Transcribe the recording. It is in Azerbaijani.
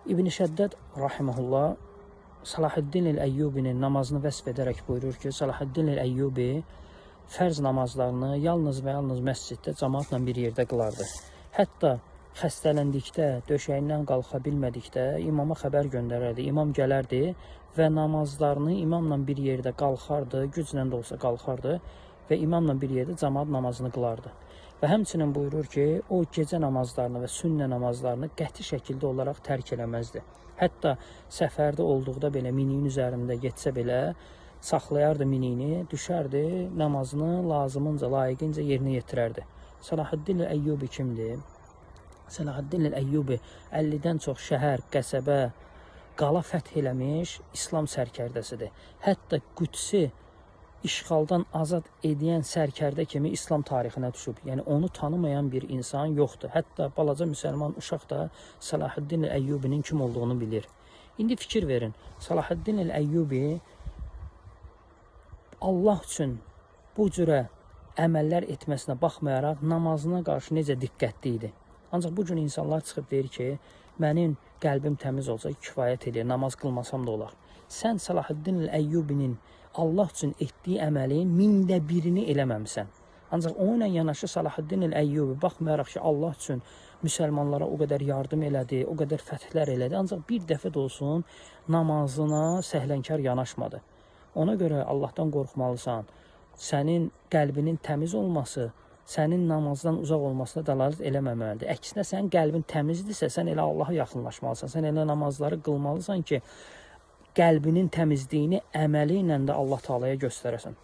İbn Şəddəd rahimehullah Salahaddin el-Əyyubinin namazını vəsf edərək buyurur ki, Salahaddin el-Əyyubi fərz namazlarını yalnız və yalnız məsciddə cəmaatla bir yerdə qılardı. Hətta xəstələndikdə, döşəyindən qalxa bilmədikdə imama xəbər göndərərdi. İmam gələrdi və namazlarını imamla bir yerdə qalxardı, güclə də olsa qalxardı və imamla bir yerdə cəmaat namazını qılardı. Və həmçinin buyurur ki, o gecə namazlarını və sünnə namazlarını qəti şəkildə olaraq tərk eləməzdi. Hətta səfərdə olduqda belə miniyin üzərində getsə belə saxlayardı minini, düşərdi, namazını lazımınca, layiqincə yerinə yetirərdi. Salahaddin el-Əyyubi kimdir? Salahaddin el-Əyyubi 50-dən çox şəhər, qəsəbə, qala fəth eləmiş İslam sərkərdəsidir. Hətta Qüdsi işğaldan azad edən sərkərdə kimi İslam tarixinə düşüb. Yəni onu tanımayan bir insan yoxdur. Hətta balaca müsəlman uşaq da Salahaddin el-Əyyubinin kim olduğunu bilir. İndi fikir verin. Salahaddin el-Əyyubi Allah üçün bu cürə əməllər etməsinə baxmayaraq namazına qarşı necə diqqətli idi. Ancaq bu gün insanlar çıxıb deyir ki, mənim qəlbim təmiz olsa kifayət edir, namaz qılmasam da olar. Sən Salahaddin el-Əyyubinin Allah üçün etdiyi əməlin 1000-də 1-ni eləməmisən. Ancaq onunla yanaşı Salahaddin el-Əyyubi baxmayaraq ki, Allah üçün müsəlmanlara o qədər yardım elədi, o qədər fəthlər elədi, ancaq bir dəfə də olsun namazına səhlənkar yanaşmadı. Ona görə Allahdan qorxmalısan. Sənin qəlbinin təmiz olması, sənin namazdan uzaq olmasına dəlalət eləməməlidir. Əksinə, sənin qəlbin təmizdirsə, sən elə Allaha yaxınlaşmalısan. Sən elə namazları qılmalısan ki, qəlbinin təmizliyini əməli ilə də Allah Taalaya göstərəsən.